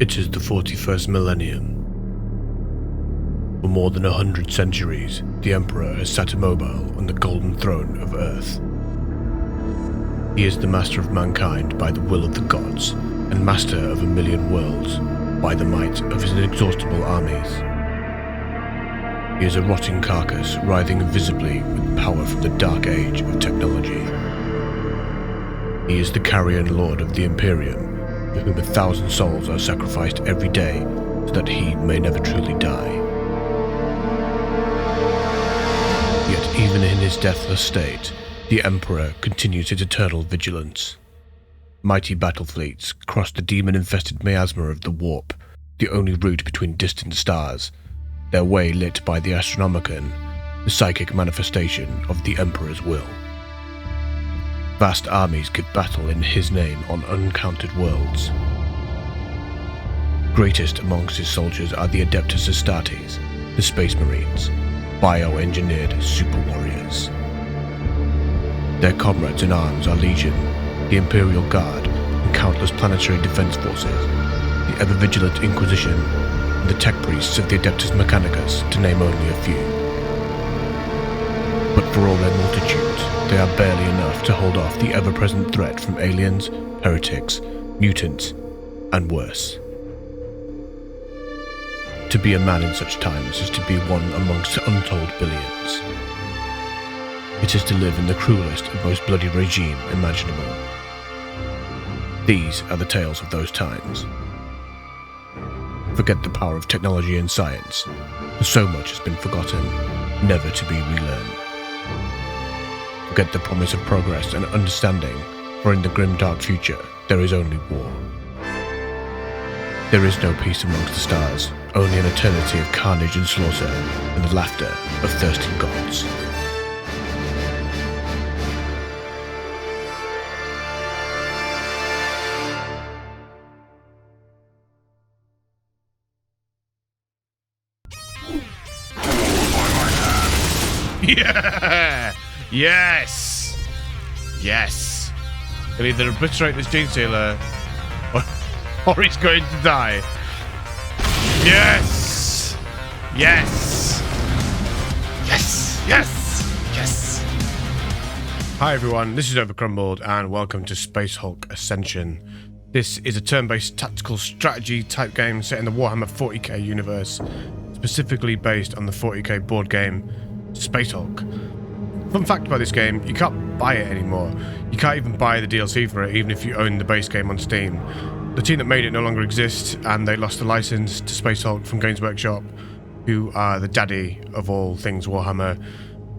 It is the 41st millennium. For more than 100 centuries, the Emperor has sat immobile on the golden throne of Earth. He is the master of mankind by the will of the gods, and master of a million worlds by the might of his inexhaustible armies. He is a rotting carcass writhing invisibly with power from the dark age of technology. He is the carrion lord of the Imperium, to whom 1,000 souls are sacrificed every day so that he may never truly die. Yet even in his deathless state, the Emperor continues his eternal vigilance. Mighty battle fleets cross the demon-infested miasma of the Warp, the only route between distant stars, their way lit by the Astronomicon, the psychic manifestation of the Emperor's will. Vast armies give battle in his name on uncounted worlds. Greatest amongst his soldiers are the Adeptus Astartes, the Space Marines, bioengineered super warriors. Their comrades in arms are Legion, the Imperial Guard, and countless planetary defense forces, the ever-vigilant Inquisition, and the tech priests of the Adeptus Mechanicus, to name only a few. But for all their multitudes, they are barely enough to hold off the ever-present threat from aliens, heretics, mutants, and worse. To be a man in such times is to be one amongst untold billions. It is to live in the cruelest and most bloody regime imaginable. These are the tales of those times. Forget the power of technology and science, for so much has been forgotten, never to be relearned. Forget the promise of progress and understanding, for in the grim dark future there is only war. There is no peace amongst the stars, only an eternity of carnage and slaughter, and the laughter of thirsting gods. Yeah! Yes! Yes! He'll either obliterate this Genestealer, or he's going to die. Yes! Yes! Yes! Yes! Yes! Hi everyone, this is Overcrumbled, and welcome to Space Hulk Ascension. This is a turn-based tactical strategy type game set in the Warhammer 40k universe, specifically based on the 40k board game Space Hulk. Fun fact about this game, you can't buy it anymore. You can't even buy the DLC for it, even if you own the base game on Steam. The team that made it no longer exists, and they lost the license to Space Hulk from Games Workshop, who are the daddy of all things Warhammer.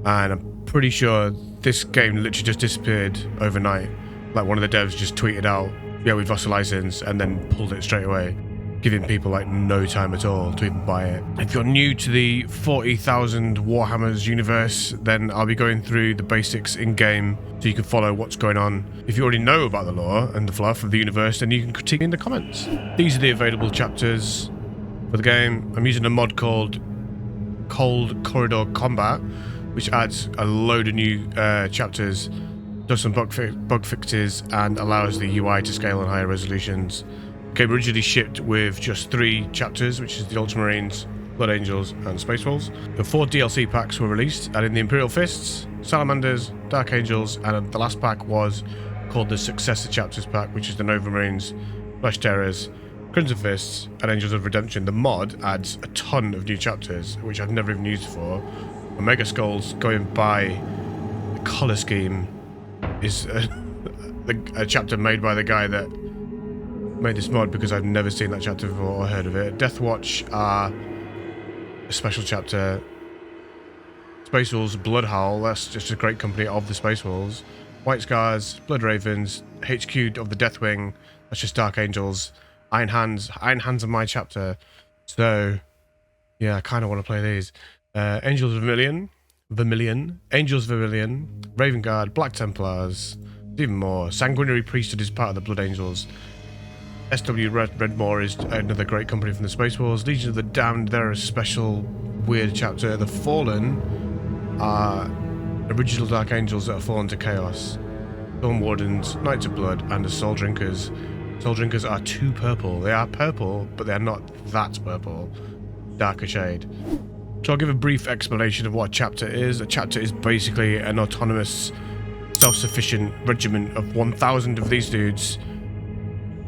And I'm pretty sure this game literally just disappeared overnight. Like one of the devs just tweeted out, yeah, we've lost the license, and then pulled it straight away, giving people like no time at all to even buy it. If you're new to the 40,000 Warhammers universe, then I'll be going through the basics in-game so you can follow what's going on. If you already know about the lore and the fluff of the universe, then you can critique in the comments. These are the available chapters for the game. I'm using a mod called Cold Corridor Combat, which adds a load of new chapters, does some bug fixes, and allows the UI to scale on higher resolutions. The game originally shipped with just 3 chapters, which is the Ultramarines, Blood Angels, and Space Wolves. The 4 DLC packs were released, adding the Imperial Fists, Salamanders, Dark Angels, and the last pack was called the Successor Chapters pack, which is the Nova Marines, Flesh Terrors, Crimson Fists, and Angels of Redemption. The mod adds a ton of new chapters, which I've never even used before. Omega Skulls, going by the colour scheme, is a chapter made by the guy that made this mod, because I've never seen that chapter before or heard of it. Death Watch are a special chapter. Space Wolves, Blood Howl, that's just a great company of the Space Wolves. White Scars, Blood Ravens, HQ of the Deathwing, that's just Dark Angels. Iron Hands are my chapter. So, yeah, I kind of want to play these. Angels of Vermilion, Angels Vermilion, Raven Guard, Black Templars, even more. Sanguinary Priesthood is part of the Blood Angels. SW Redmore is another great company from the Space Wars. Legion of the Damned, they're a special weird chapter. The Fallen are original Dark Angels that have fallen to chaos. Storm Wardens, Knights of Blood, and the Soul Drinkers Soul drinkers are too purple. They are purple, but they're not that purple. Darker shade. So I'll give a brief explanation of what a chapter is. A chapter is basically an autonomous, self-sufficient regiment of 1,000 of these dudes,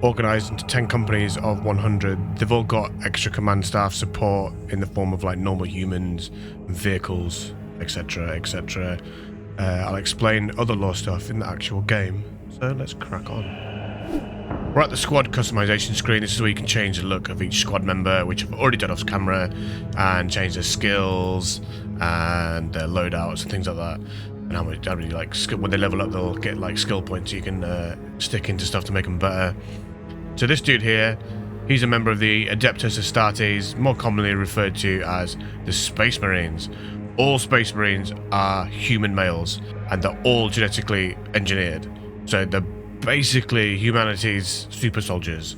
organised into 10 companies of 100. They've all got extra command staff support in the form of like normal humans, vehicles, etc, etc. I'll explain other lore stuff in the actual game. So let's crack on. We're at the squad customization screen. This is where you can change the look of each squad member, which I've already done off camera, and change their skills and their loadouts and things like that. And how many like when they level up, they'll get like skill points you can stick into stuff to make them better. So this dude here, he's a member of the Adeptus Astartes, more commonly referred to as the Space Marines. All Space Marines are human males, and they're all genetically engineered. So they're basically humanity's super soldiers.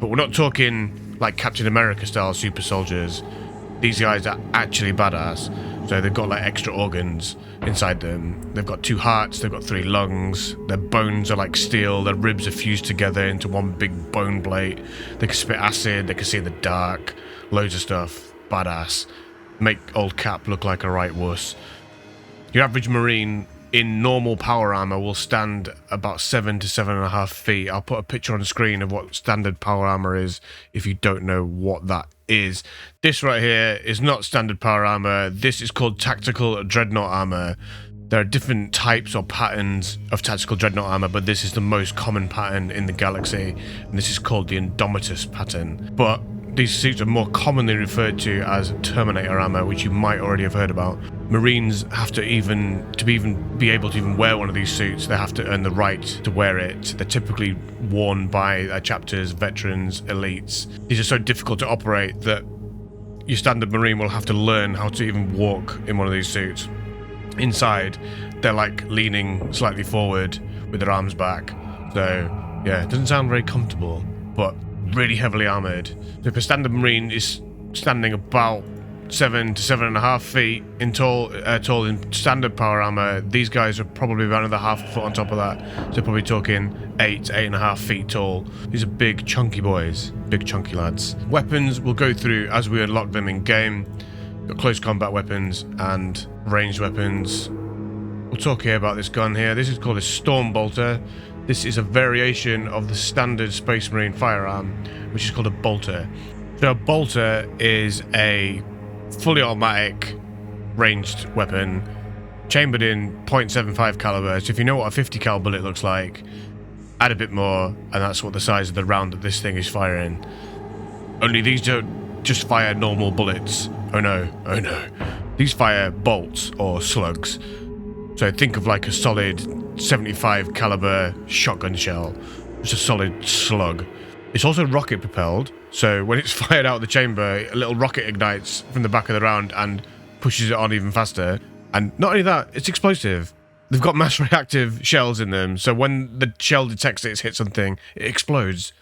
But we're not talking like Captain America style super soldiers. These guys are actually badass. So they've got like extra organs inside them. They've got 2 hearts, they've got 3 lungs, their bones are like steel, their ribs are fused together into one big bone plate. They can spit acid, they can see in the dark, loads of stuff. Badass. Make old Cap look like a right wuss. Your average Marine in normal power armor will stand about 7 to 7.5 feet. I'll put a picture on the screen of what standard power armor is if you don't know what that is. This right here is not standard power armor. This is called tactical dreadnought armor. There are different types or patterns of tactical dreadnought armor, but this is the most common pattern in the galaxy, and this is called the Indomitus pattern. But these suits are more commonly referred to as Terminator armor, which you might already have heard about. Marines have to be able to even wear one of these suits, they have to earn the right to wear it. They're typically worn by chapters, veterans, elites. These are so difficult to operate that your standard Marine will have to learn how to even walk in one of these suits. Inside, they're like leaning slightly forward with their arms back. So yeah, it doesn't sound very comfortable, but really heavily armoured. So if a standard Marine is standing about 7 to 7.5 feet in tall in standard power armor, these guys are probably about another half a foot on top of that. So probably talking 8 to 8.5 feet tall. These are big chunky boys, big chunky lads. Weapons we'll go through as we unlock them in game. Got close combat weapons and ranged weapons. We'll talk here about this gun here. This is called a Storm Bolter. This is a variation of the standard Space Marine firearm, which is called a bolter. So a bolter is a fully automatic ranged weapon chambered in .75 caliber. So if you know what a 50 cal bullet looks like, add a bit more, and that's what the size of the round that this thing is firing. Only these don't just fire normal bullets. Oh no, oh no. These fire bolts or slugs. So think of like a solid 75 caliber shotgun shell. It's a solid slug. It's also rocket propelled, so when it's fired out of the chamber, a little rocket ignites from the back of the round and pushes it on even faster. And not only that, it's explosive. They've got mass reactive shells in them, so when the shell detects it's hit something, it explodes.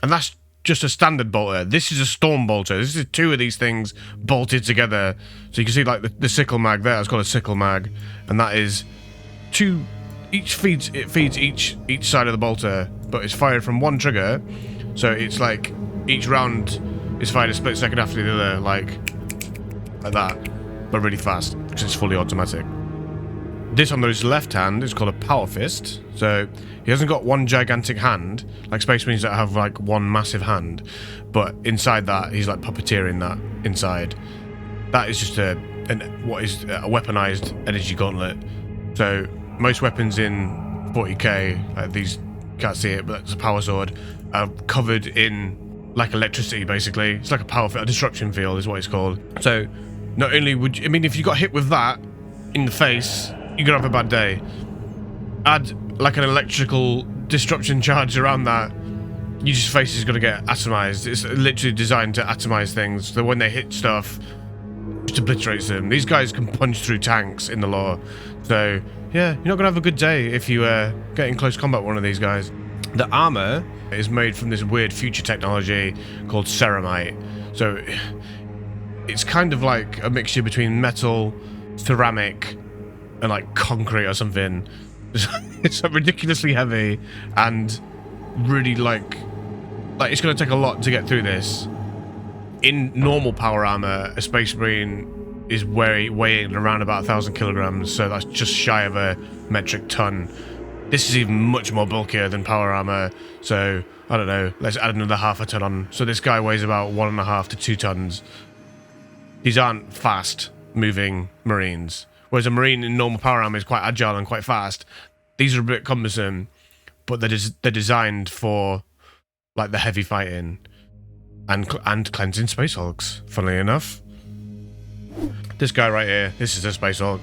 And that's just a standard bolter. This is a Storm Bolter. This is 2 of these things bolted together. So you can see like the sickle mag there, it's called a sickle mag, and that is 2, each feeds each side of the bolter, but it's fired from one trigger. So it's like each round is fired a split second after the other, like that, but really fast, because it's fully automatic. This on his left hand is called a Power Fist. So he hasn't got one gigantic hand, like Space Marines that have like one massive hand, but inside that, he's like puppeteering that inside. That is just what is a weaponized energy gauntlet. So most weapons in 40k, like these, can't see it, but it's a power sword, covered in like electricity, basically. It's like a disruption field is what it's called. So not only would you, I mean, if you got hit with that in the face, you're gonna have a bad day. Add like an electrical disruption charge around that, your face is gonna get atomized. It's literally designed to atomize things, so when they hit stuff, it just obliterates them. These guys can punch through tanks in the lore. So yeah, you're not gonna have a good day if you get in close combat with one of these guys. The armor is made from this weird future technology called ceramite. So it's kind of like a mixture between metal, ceramic, and like concrete or something. It's like ridiculously heavy and really like like, it's going to take a lot to get through this. In normal power armor, a Space Marine is weighing around about 1,000 kilograms, so that's just shy of a metric ton. This is even much more bulkier than power armor, so I don't know, let's add another half a ton on. So this guy weighs about 1.5 to 2 tons. These aren't fast moving Marines. Whereas a Marine in normal power armor is quite agile and quite fast. These are a bit cumbersome, but they're designed for like the heavy fighting and cleansing Space Hulks, funnily enough. This guy right here, this is a Space Hulk.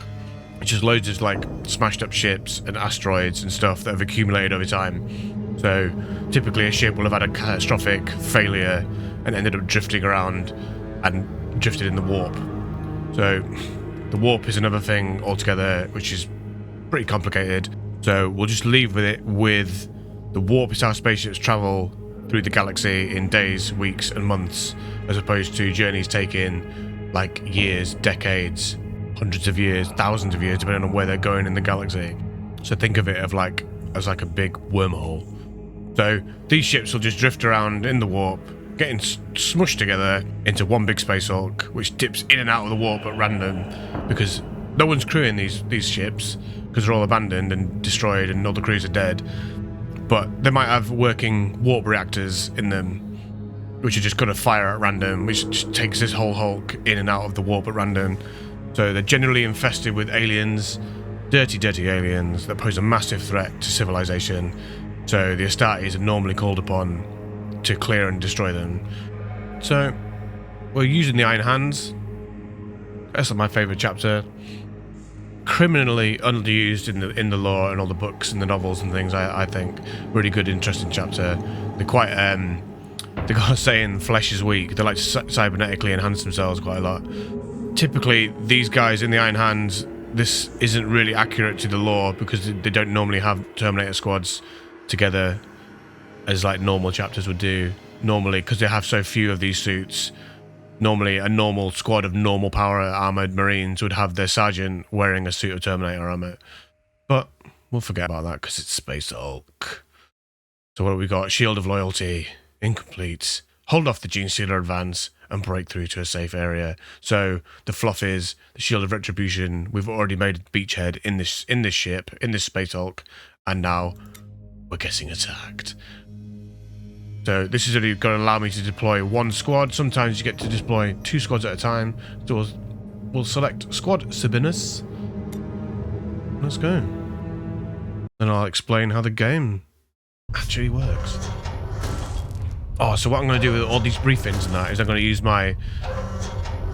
It's just loads of like smashed up ships and asteroids and stuff that have accumulated over time. So typically a ship will have had a catastrophic failure and ended up drifting around and drifted in the warp. So the warp is another thing altogether, which is pretty complicated. So we'll just leave with it with the warp is how spaceships travel through the galaxy in days, weeks, and months, as opposed to journeys taking like years, decades, hundreds of years, thousands of years, depending on where they're going in the galaxy. So think of it as like a big wormhole. So these ships will just drift around in the warp, getting smushed together into one big Space Hulk, which dips in and out of the warp at random, because no one's crewing these ships, because they're all abandoned and destroyed and all the crews are dead. But they might have working warp reactors in them, which are just going to fire at random, which just takes this whole Hulk in and out of the warp at random. So they're generally infested with aliens, dirty aliens that pose a massive threat to civilization. So the Astartes are normally called upon to clear and destroy them. So we're using the Iron Hands. That's my favourite chapter. Criminally underused in the lore and all the books and the novels and things. I think really good, interesting chapter. They're quite they got a saying, flesh is weak. They like to cybernetically enhance themselves quite a lot. Typically these guys in the Iron Hands, this isn't really accurate to the lore because they don't normally have Terminator squads together as like normal chapters would do. Normally, because they have so few of these suits, normally a normal squad of normal power armored Marines would have their sergeant wearing a suit of Terminator armor. But we'll forget about that because it's Space Hulk. So what have we got? Shield of Loyalty, incomplete. Hold off the Genestealer advance and break through to a safe area. So the fluff is the Shield of Retribution. We've already made a beachhead in this ship, in this Space Hulk, and now we're getting attacked. So this is only going to allow me to deploy one squad. Sometimes you get to deploy 2 squads at a time. So we'll select Squad Sabinus. Let's go. Then I'll explain how the game actually works. Oh, so what I'm going to do with all these briefings and that is I'm going to use my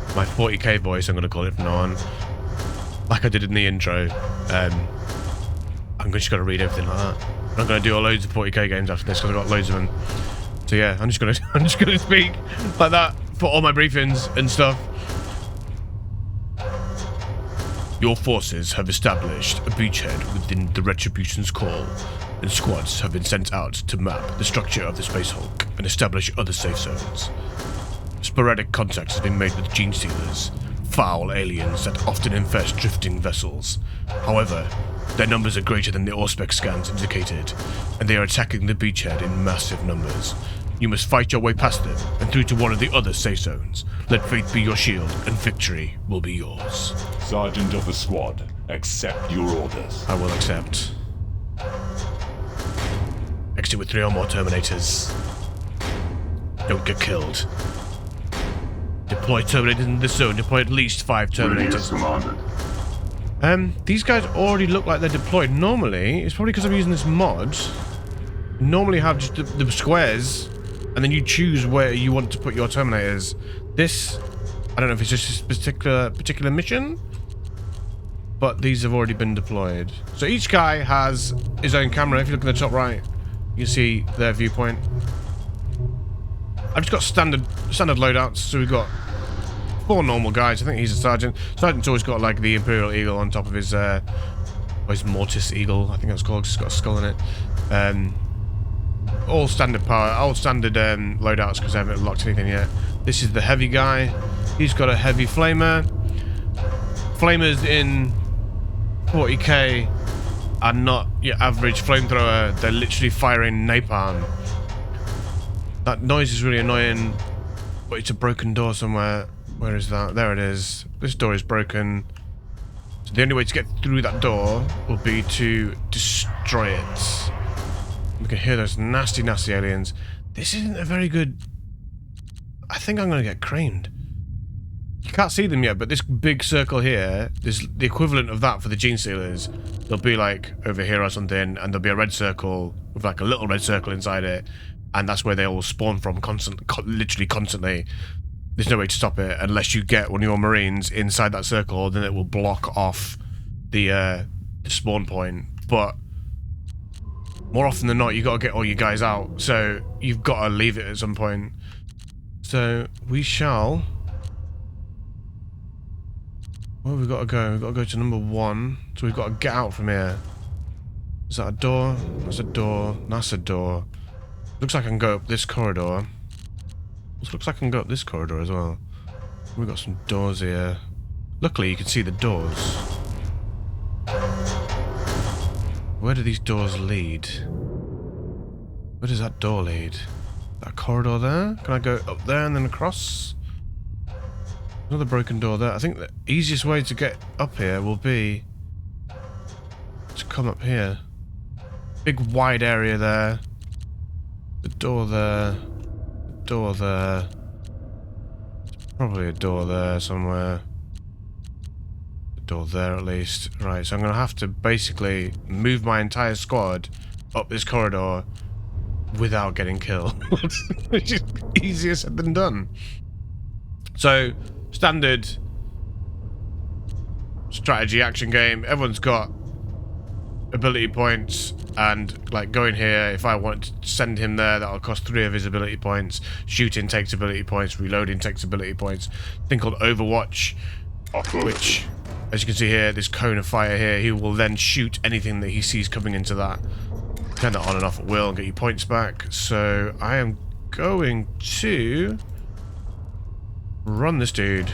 40k voice, I'm going to call it from now on. Like I did in the intro. I'm just going to read everything like that. I'm going to do loads of 40k games after this because I've got loads of them. So yeah, I'm just gonna speak like that for all my briefings and stuff. Your forces have established a beachhead within the Retribution's call, and squads have been sent out to map the structure of the Space Hulk and establish other safe zones. Sporadic contact has been made with Genestealers, foul aliens that often infest drifting vessels. However, their numbers are greater than the Auspex scans indicated, and they are attacking the beachhead in massive numbers. You must fight your way past them and through to one of the other safe zones. Let faith be your shield, and victory will be yours. Sergeant of the squad, accept your orders. I will accept. Exit with 3 or more Terminators. Don't get killed. Deploy Terminators in this zone. Deploy at least 5 Terminators. These guys already look like they're deployed. Normally, it's probably because I'm using this mod. Normally have just the squares, and then you choose where you want to put your Terminators. This, I don't know if it's just this particular mission, but these have already been deployed. So each guy has his own camera. If you look at the top right, you see their viewpoint. I've just got standard loadouts. So we've got 4 normal guys. I think he's a sergeant. Sergeant's always got like the Imperial Eagle on top of his Mortis Eagle. I think that's called. It's got a skull in it. All standard power, all standard loadouts because I haven't locked anything yet. This is the heavy guy. He's got a heavy flamer. Flamers in 40k are not your average flamethrower. They're literally firing napalm. That noise is really annoying. But it's a broken door somewhere. Where is that? There it is. This door is broken. So the only way to get through that door will be to destroy it. We can hear those nasty, nasty aliens. This isn't a very good... I think I'm going to get creamed. You can't see them yet, but this big circle here is the equivalent of that for the Genestealers. They'll be like over here or something, and there'll be a red circle with like a little red circle inside it, and that's where they all spawn from literally constantly. There's no way to stop it unless you get one of your Marines inside that circle, then it will block off the spawn point. But more often than not, you got to get all your guys out, so you've got to leave it at some point. So we shall... Where have we got to go? We've got to go to number 1. So we've got to get out from here. Is that a door? That's a door. That's a door. Looks like I can go up this corridor. Looks like I can go up this corridor as well. We've got some doors here. Luckily, you can see the doors. Where do these doors lead? Where does that door lead? That corridor there? Can I go up there and then across? Another broken door there. I think the easiest way to get up here will be to come up here. Big wide area there. The door there. The door there. There's probably a door there somewhere. The door there at least. Right, so I'm going to have to basically move my entire squad up this corridor without getting killed. Which is easier said than done. So... standard strategy action game. Everyone's got ability points, and like going here, if I want to send him there, that'll cost 3 of his ability points. Shooting takes ability points, reloading takes ability points. A thing called Overwatch, which, as you can see here, this cone of fire here, he will then shoot anything that he sees coming into that. Turn that on and off at will and get your points back. So I am going to run this dude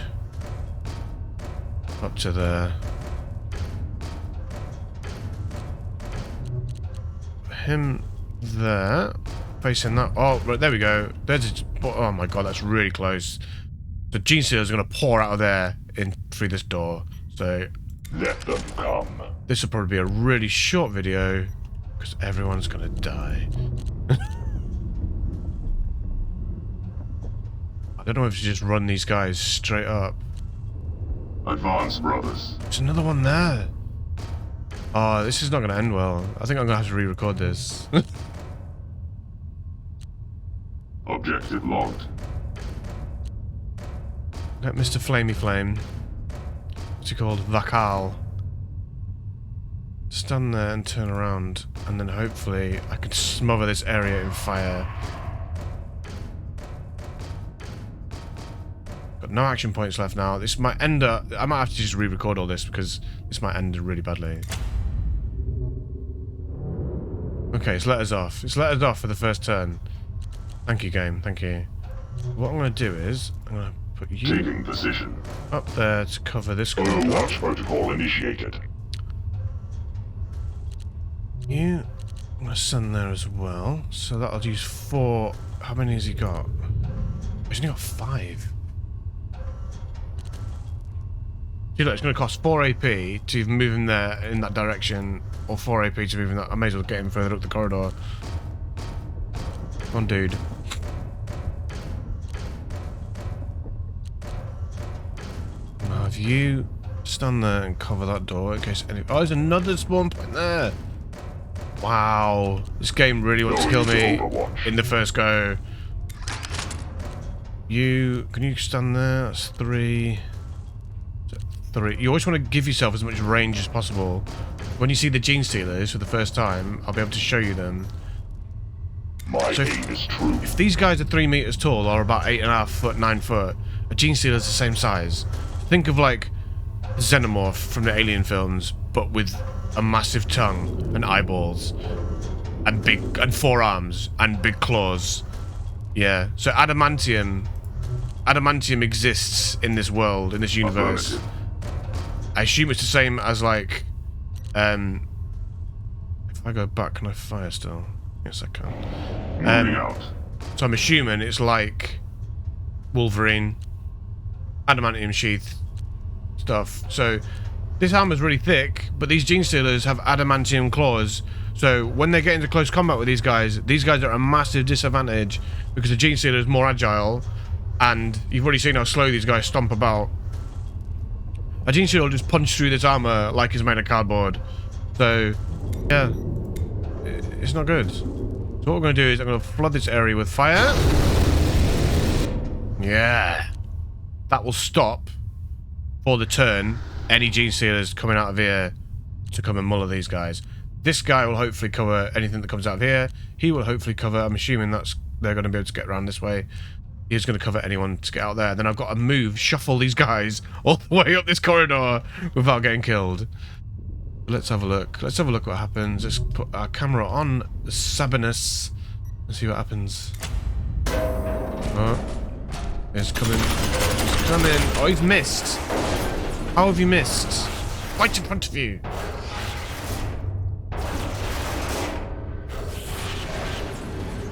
up to there. Him there, facing that. Oh, right, there we go. There's. Oh my god, that's really close. The Genestealers are going to pour out of there in through this door. So let them come. This will probably be a really short video because everyone's going to die. I don't know if you just run these guys straight up. Advance, brothers. There's another one there. Oh, this is not going to end well. I think I'm going to have to re-record this. Objective locked. Let Mr. Flamey Flame. What's he called? Vakal. Stand there and turn around, and then hopefully I can smother this area in fire. Got no action points left now. This might end up... I might have to just re-record all this because this might end really badly. Okay, it's let us off. It's let us off for the first turn. Thank you, game. Thank you. What I'm going to do is... I'm going to put you Taking position. up there to cover this corridor. Overwatch protocol initiated. You... I'm going to send there as well. So that'll use 4... How many has he got? He's only got 5. See, look, it's going to cost 4 AP to move him there in that direction, or 4 AP to move him that. I may as well get him further up the corridor. Come on, dude. Now, if you stand there and cover that door in case any... Oh, there's another spawn point there! Wow. This game really wants to kill me in the first go. You... Can you stand there? That's 3... You always want to give yourself as much range as possible. When you see the Genestealers for the first time, I'll be able to show you them. So if these guys are 3 meters tall or about 8.5 foot, 9 foot, a Genestealer is the same size. Think of like Xenomorph from the Alien films, but with a massive tongue and eyeballs and 4 arms and big claws. Yeah. So adamantium exists in this world, in this universe. I assume it's the same as like, if I go back, can I fire still? Yes, I can. Moving out. So I'm assuming it's like Wolverine, adamantium sheath stuff. So this armor's really thick, but these Genestealers have adamantium claws. So when they get into close combat with these guys are at a massive disadvantage because the Genestealer is more agile, and you've already seen how slow these guys stomp about. A Genestealer will just punch through this armor like it's made of cardboard. So, yeah, it's not good. So what we're going to do is I'm going to flood this area with fire. Yeah. That will stop, for the turn, any Genestealers coming out of here to come and muller these guys. This guy will hopefully cover anything that comes out of here. He will hopefully cover, I'm assuming they're going to be able to get around this way. He's going to cover anyone to get out there. Then I've got to shuffle these guys all the way up this corridor without getting killed. Let's have a look. Let's have a look what happens. Let's put our camera on Sabinus and see what happens. Oh, he's coming. He's coming. Oh, he's missed. How have you missed? Right in front of you.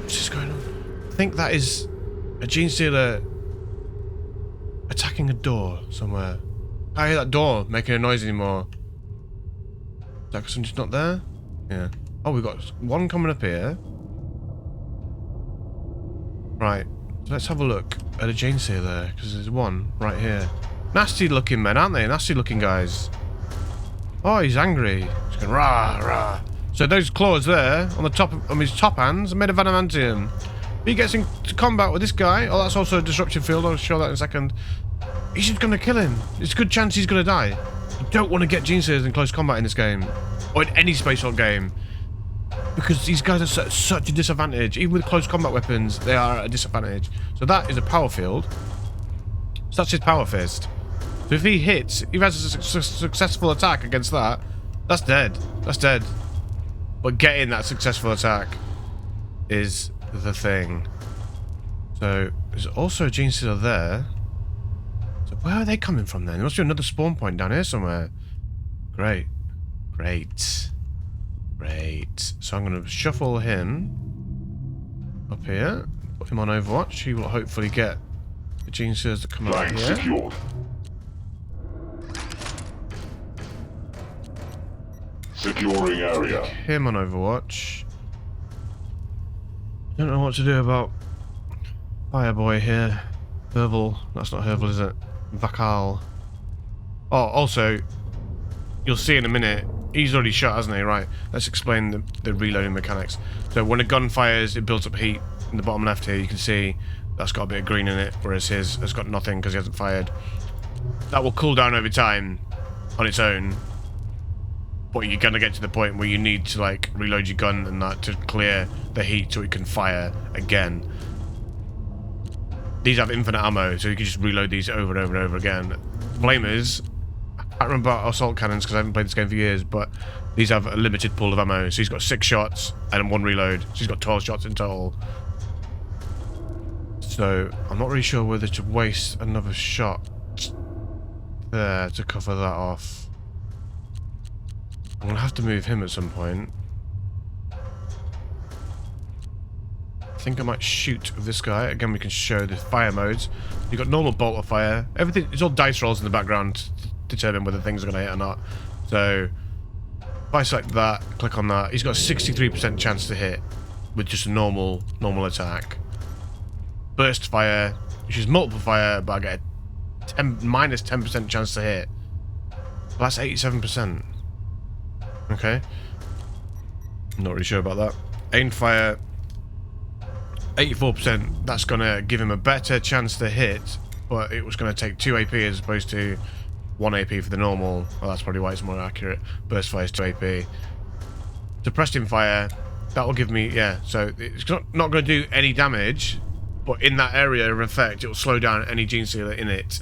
What's just going on? I think that is a Genestealer attacking a door somewhere. I hear that door making a noise anymore. Is that because somebody's not there? Yeah. Oh, we've got one coming up here. Right. So let's have a look at a Genestealer, because there's one right here. Nasty looking men, aren't they? Nasty looking guys. Oh, he's angry. He's going rah, rah. So those claws there on the top of his top hands are made of adamantium. He gets into combat with this guy. Oh, that's also a disruption field. I'll show that in a second. He's just going to kill him. It's a good chance he's going to die. You don't want to get Genestealers in close combat in this game. Or in any Space Hulk game. Because these guys are such a disadvantage. Even with close combat weapons, they are at a disadvantage. So that is a power field. So that's his power fist. So if he hits, if he has a successful attack against that, that's dead. That's dead. But getting that successful attack is the thing. So there's also a Genestealer there. So where are they coming from then? There must be another spawn point down here somewhere. Great. Great. Great. So I'm going to shuffle him up here. Put him on Overwatch. He will hopefully get the Genestealers that come out here. Secured. Securing area. Put him on Overwatch. Don't know what to do about Fireboy here. Herval. That's not Herval, is it? Vakal. Oh, also, you'll see in a minute, he's already shot, hasn't he? Right, let's explain the reloading mechanics. So when a gun fires, it builds up heat. In the bottom left here, you can see that's got a bit of green in it, whereas his has got nothing because he hasn't fired. That will cool down over time on its own, but you're going to get to the point where you need to like reload your gun and that to clear the heat so it can fire again. These have infinite ammo, so you can just reload these over and over and over again. Flamers, I can't remember about assault cannons because I haven't played this game for years, but these have a limited pool of ammo. So he's got 6 shots and 1 reload. So he's got 12 shots in total. So I'm not really sure whether to waste another shot there to cover that off. I'm gonna have to move him at some point. I think I might shoot with this guy. Again, we can show the fire modes. You've got normal bolt of fire. Everything, it's all dice rolls in the background to determine whether things are going to hit or not. So, if I select that, click on that, he's got a 63% chance to hit with just a normal attack. Burst fire, which is multiple fire, but I get a minus 10% chance to hit. Well, that's 87%. Okay. I'm not really sure about that. Aimed fire, 84%. That's going to give him a better chance to hit, but it was going to take 2 AP as opposed to 1 AP for the normal. Well, that's probably why it's more accurate. Burst fire is 2 AP. Suppressing fire, that will give me, yeah, so it's not going to do any damage, but in that area of effect, it will slow down any Genestealer in it.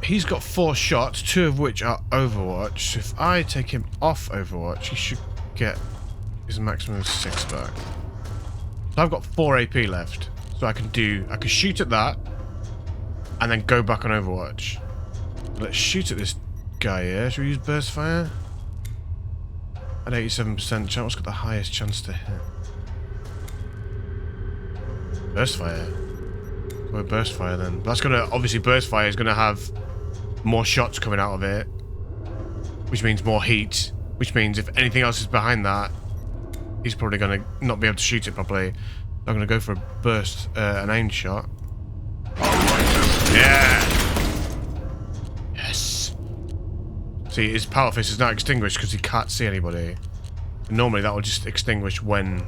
He's got 4 shots, 2 of which are Overwatch. So if I take him off Overwatch, he should get his maximum of 6 back. So I've got 4 AP left. So I can shoot at that and then go back on Overwatch. Let's shoot at this guy here. Should we use burst fire? At 87% chance. What's got the highest chance to hit? Burst fire. Go with burst fire then. That's gonna, obviously burst fire is gonna have more shots coming out of it, which means more heat, which means if anything else is behind that, he's probably gonna not be able to shoot it properly. I'm gonna go for a burst, an aimed shot. Yeah! Yes! See, his power fist is now extinguished because he can't see anybody. Normally that will just extinguish when...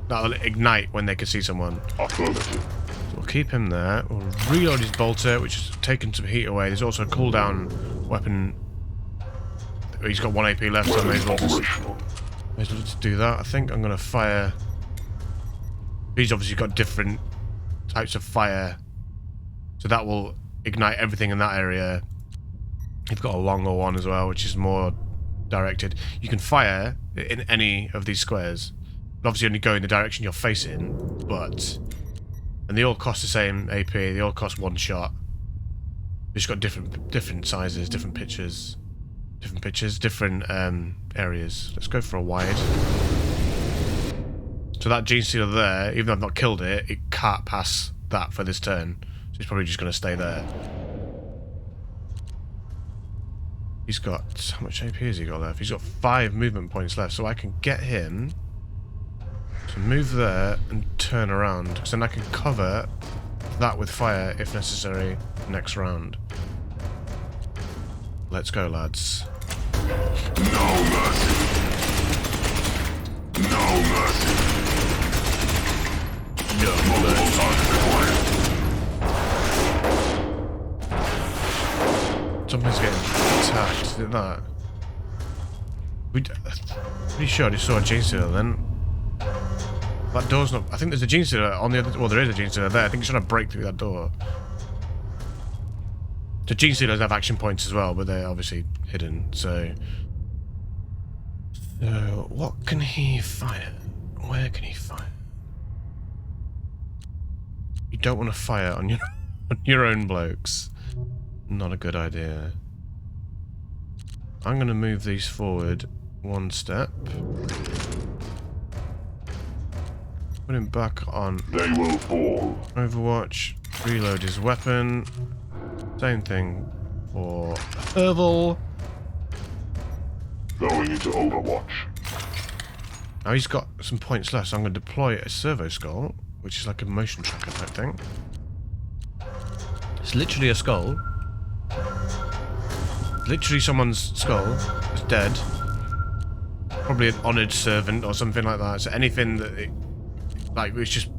that'll ignite when they can see someone. Affirmative. So we'll keep him there. We'll reload his bolter, which has taken some heat away. There's also a cooldown weapon. He's got 1 AP left, so I may as well just do that. I think I'm going to fire... He's obviously got different types of fire, so that will ignite everything in that area. You've got a longer one as well, which is more directed. You can fire in any of these squares. Obviously only go in the direction you're facing, but... And they all cost the same AP, they all cost 1 shot. They've just got different sizes, different pitches. Different areas. Let's go for a wide. So that Genestealer there, even though I've not killed it, it can't pass that for this turn. So he's probably just going to stay there. He's got... How much AP has he got left? He's got 5 movement points left, so I can get him to move there and turn around. Because then I can cover that with fire, if necessary, next round. Let's go, lads. No mercy. No mercy. No mercy. Something's getting attacked. Is it that? Pretty sure I just saw a Genestealer then. That door's not... I think there's a Genestealer on the other... Well, there is a Genestealer there. I think he's trying to break through that door. The Genestealers have action points as well, but they're obviously hidden, so... So, what can he fire? Where can he fire? You don't want to fire on your own blokes. Not a good idea. I'm going to move these forward 1 step. Put him back on... They will fall. Overwatch. Reload his weapon. Same thing for Herbal. Going into Overwatch. Now he's got some points left, so I'm going to deploy a servo skull, which is like a motion tracker type thing. It's literally a skull. Literally someone's skull is dead. Probably an honoured servant or something like that. So anything that it, like, it's just...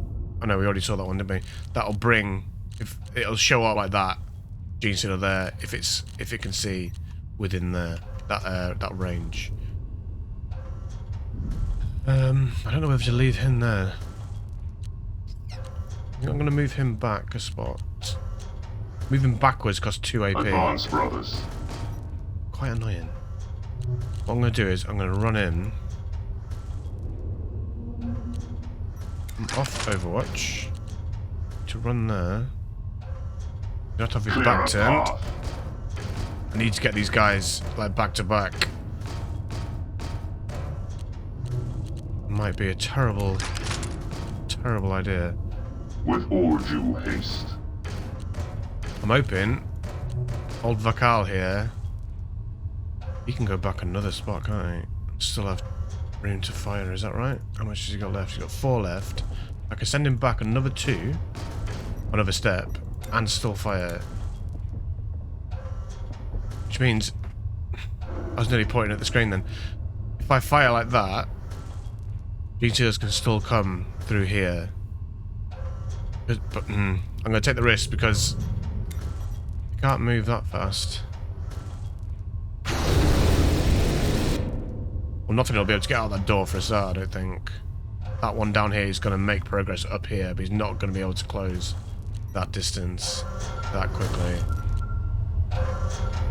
I know we already saw that one, didn't we? That'll bring... If it'll show up like that, Genestealer there, if it can see within there, that range. I don't know whether to leave him there. I think I'm going to move him back a spot. Moving backwards costs 2 AP. Advance, brothers. Quite annoying. What I'm going to do is I'm going to run in. I'm off Overwatch. To run there. You have to have his back turned. I need to get these guys like back to back. Might be a terrible idea. With all due haste. I'm hoping old Vakal here. He can go back another spot, can't he? Still have room to fire, is that right? How much has he got left? He's got 4 left. I can send him back another 2, another step, and still fire. Which means I was nearly pointing at the screen then. If I fire like that, Genestealers can still come through here. But I'm going to take the risk because you can't move that fast. Well, nothing will be able to get out that door for a start, I don't think. That one down here is going to make progress up here, but he's not going to be able to close that distance that quickly.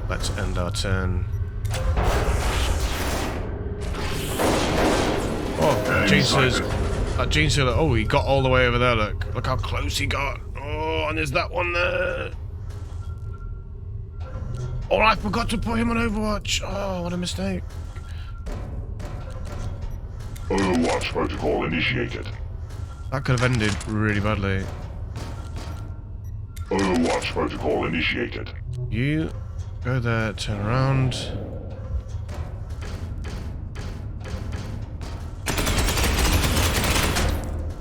Let's end our turn. Oh, Genestealers. That Genestealer. Oh, he got all the way over there, look. Look how close he got. Oh, and there's that one there. Oh, I forgot to put him on Overwatch. Oh, what a mistake. Overwatch protocol initiated. That could have ended really badly. Overwatch protocol initiated. You go there, turn around.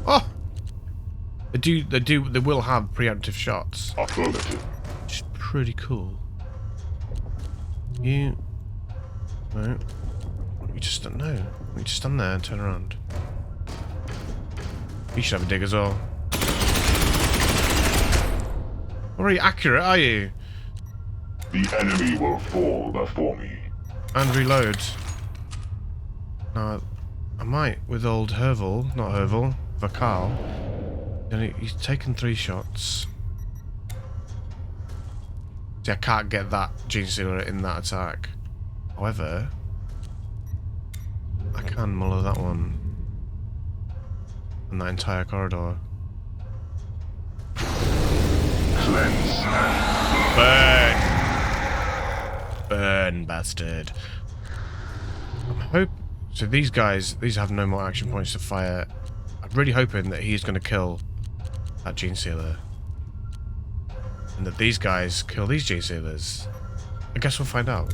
Oh! They will have preemptive shots. Affirmative. Which is pretty cool. You... No. You just don't know. You just stand there and turn around. You should have a dig as well. Not very accurate, are you? The enemy will fall before me. And reload. Now, I might with old Herval, not Herval, Vakal. He's taken 3 shots. See, I can't get that Genestealer in that attack. However, I can muller that one. And that entire corridor. Cleanse. Burn! Burn, bastard. So these guys, these have no more action points to fire. I'm really hoping that he's going to kill that Genestealer. And that these guys kill these Genestealers. I guess we'll find out.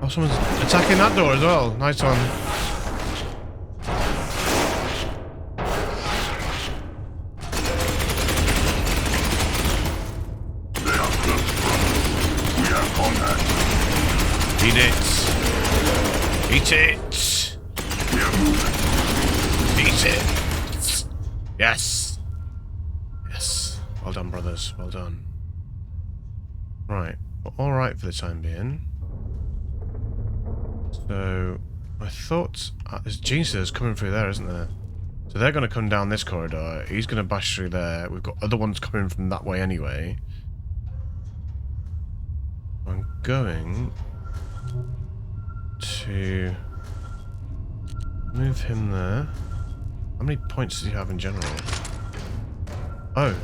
Oh, someone's attacking that door as well. Nice one. Eat it! Eat it! Eat it! Yes! Yes. Well done, brothers. Well done. Right. We're alright for the time being. So, I thought... there's Genestealers coming through there, isn't there? So they're going to come down this corridor. He's going to bash through there. We've got other ones coming from that way anyway. I'm going... to move him there. How many points does he have in general? Oh.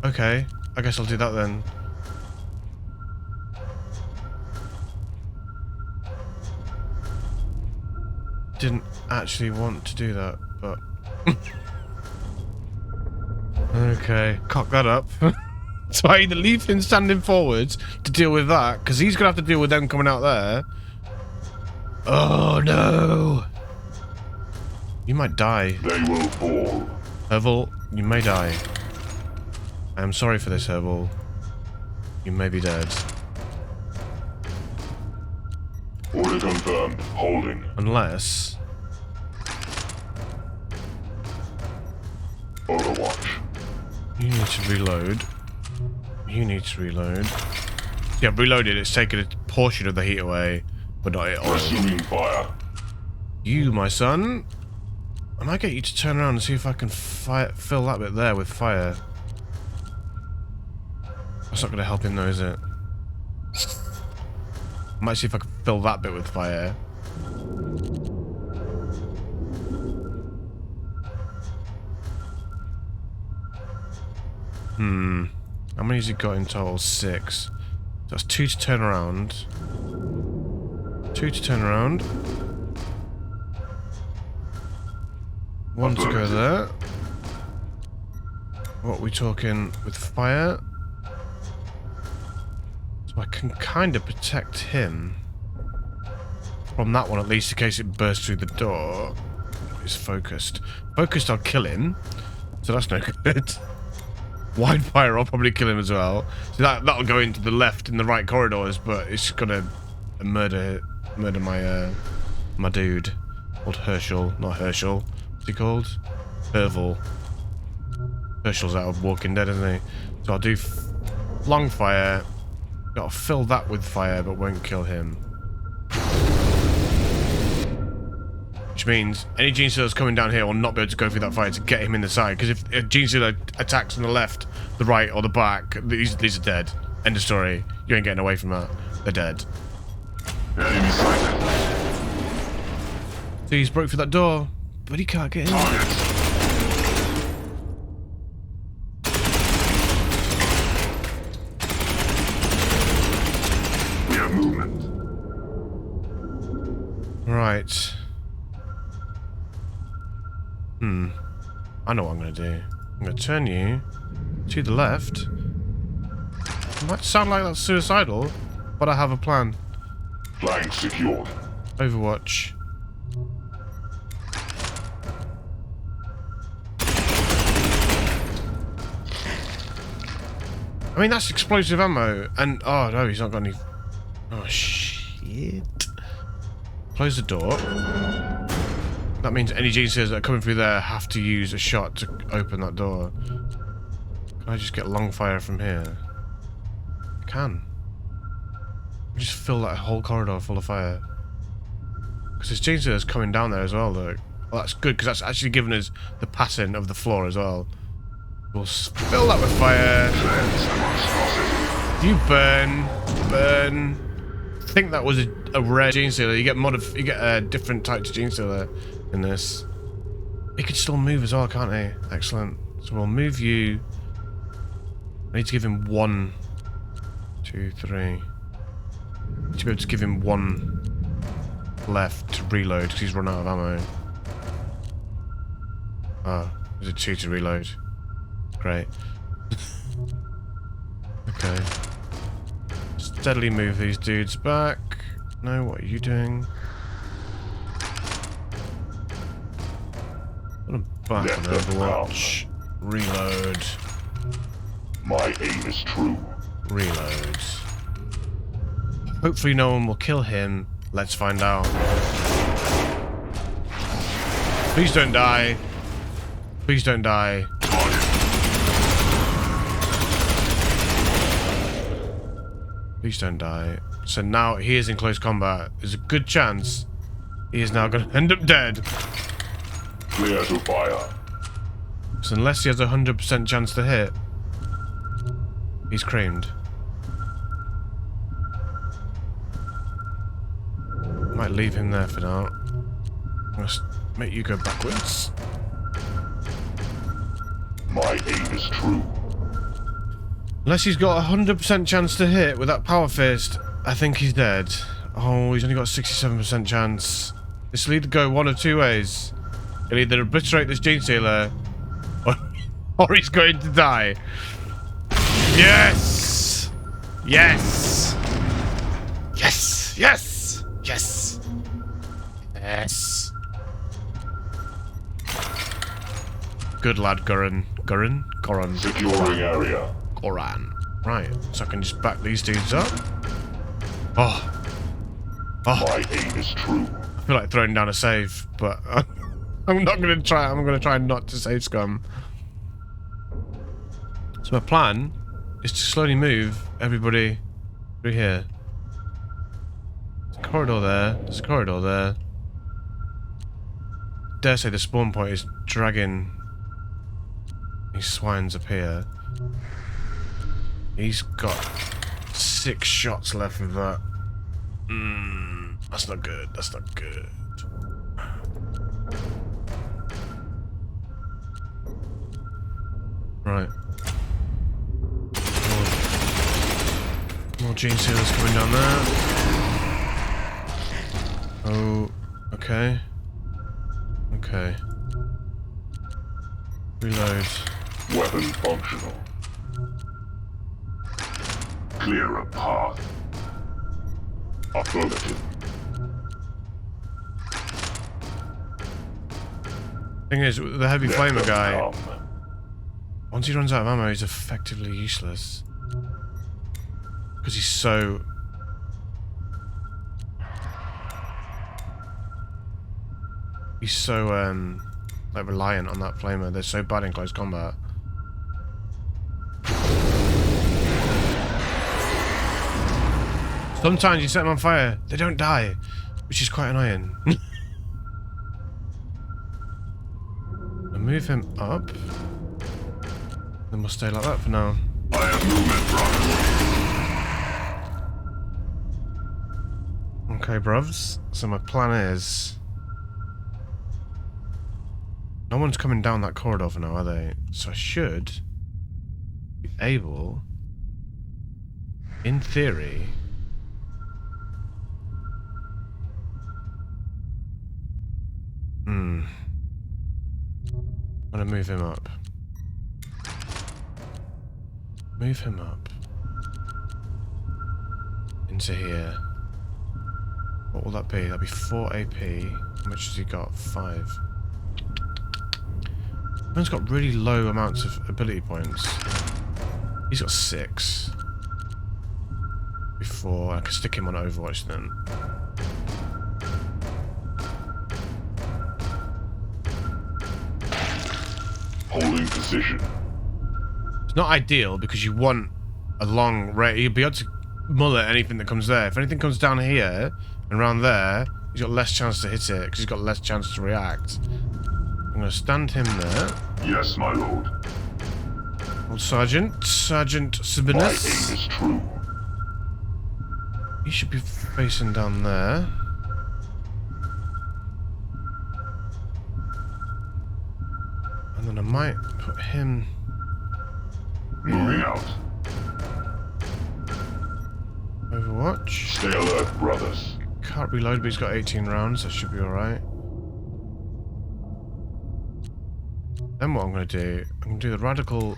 Okay, I guess I'll do that then. Didn't actually want to do that, but... Okay, cock that up. So I either leave him standing forwards to deal with that, because he's going to have to deal with them coming out there. Oh, no. You might die. They will fall. Herval, you may die. I am sorry for this, Herval. You may be dead. Order confirmed. Holding. Unless... Overwatch. You need to reload. You need to reload. Yeah, reloaded. It's taken a portion of the heat away, but not it all. Resuming fire. You, my son. I might get you to turn around and see if I can fill that bit there with fire. That's not going to help him though, is it? I might see if I can fill that bit with fire. How many has he got in total? 6. So that's 2 to turn around. 2 to turn around. 1 to go there. What are we talking with fire? So I can kind of protect him from that one at least in case it bursts through the door. It's focused. Focused, I'll kill him. So that's no good. Wide fire, I'll probably kill him as well. So that'll go into the left and the right corridors, but it's gonna murder my my dude. Called Herschel, not Herschel. What's he called? Herval. Herschel's out of Walking Dead, isn't he? So I'll do long fire. Gotta fill that with fire, but won't kill him. Which means any Genestealer coming down here will not be able to go through that fire to get him in the side. Because if a Genestealer attacks on the left, the right, or the back, these are dead. End of story. You ain't getting away from that. They're dead. Enemy sighted. See, he's broke through that door, but he can't get in. Target. Right. I know what I'm going to do. I'm going to turn you to the left. It might sound like that's suicidal, but I have a plan. Flank secured. Overwatch. I mean, that's explosive ammo, and oh no, he's not got any. Oh shit! Close the door. That means any Genestealers that are coming through there have to use a shot to open that door. Can I just get long fire from here? I can. Just fill that whole corridor full of fire. Because there's Genestealers coming down there as well, look. Well, that's good, because that's actually giving us the pattern of the floor as well. We'll fill that with fire. You burn. Burn. I think that was a rare Genestealer. You get different types of Genestealer in this. He can still move as well, can't he? Excellent. So we'll move you. I need to give him 1, 2, 3. I need to be able to give him 1 left to reload because he's run out of ammo. Oh, there's a 2 to reload. Great. Okay. Steadily move these dudes back. No, what are you doing? Put them back on Overwatch. Reload. My aim is true. Reload. Hopefully no one will kill him. Let's find out. Please don't die. Please don't die. Please don't die. So now he is in close combat. There's a good chance he is now going to end up dead. Clear to fire. So unless he has a 100% chance to hit, he's creamed. Might leave him there for now. I'm going to make you go backwards. My aim is true. Unless he's got a 100% chance to hit with that power fist, I think he's dead. Oh, he's only got a 67% chance. This will either go one of two ways. He'll either obliterate this Genestealer, or he's going to die. Yes! Yes! Yes! Yes! Yes! Yes! Good lad, Gurren. Gurren? Goran. Securing area. Goran. Right, so I can just back these dudes up. Oh. Oh. My aim is true. I feel like throwing down a save, but I'm not going to try. I'm going to try not to save scum. So my plan is to slowly move everybody through here. There's a corridor there. There's a corridor there. Dare say the spawn point is dragging these swines up here. He's got 6 shots left of that. That's not good. That's not good. Right. More Genestealers coming down there. Oh, okay. Okay. Reload. Weapon functional. Clear a path. Affirmative. Thing is, with the heavy flamer Let them guy, come. once he runs out of ammo, he's effectively useless. Because he's so... like, reliant on that flamer. They're so bad in close combat. Sometimes you set them on fire, they don't die, which is quite annoying. I'll move him up. Then we'll stay like that for now. I am movement, brother. Okay, bruvs. So my plan is... no one's coming down that corridor for now, are they? So I should be able, in theory, I'm gonna move him up. Move him up. Into here. What will that be? That'll be 4 AP. How much has he got? 5. Man's got really low amounts of ability points. He's got 6. Before I can stick him on Overwatch then. Holding position. It's not ideal because you want a long range. You'll be able to mullet anything that comes there. If anything comes down here and around there, he's got less chance to hit it because he's got less chance to react. I'm going to stand him there. Yes, my lord. Old Sergeant My Sabinus. aim is true. He should be facing down there. And then I might put him... Moving out. Overwatch. Stay alert, brothers. Can't reload, but he's got 18 rounds. That should be alright. Then what I'm going to do... I'm going to do the radical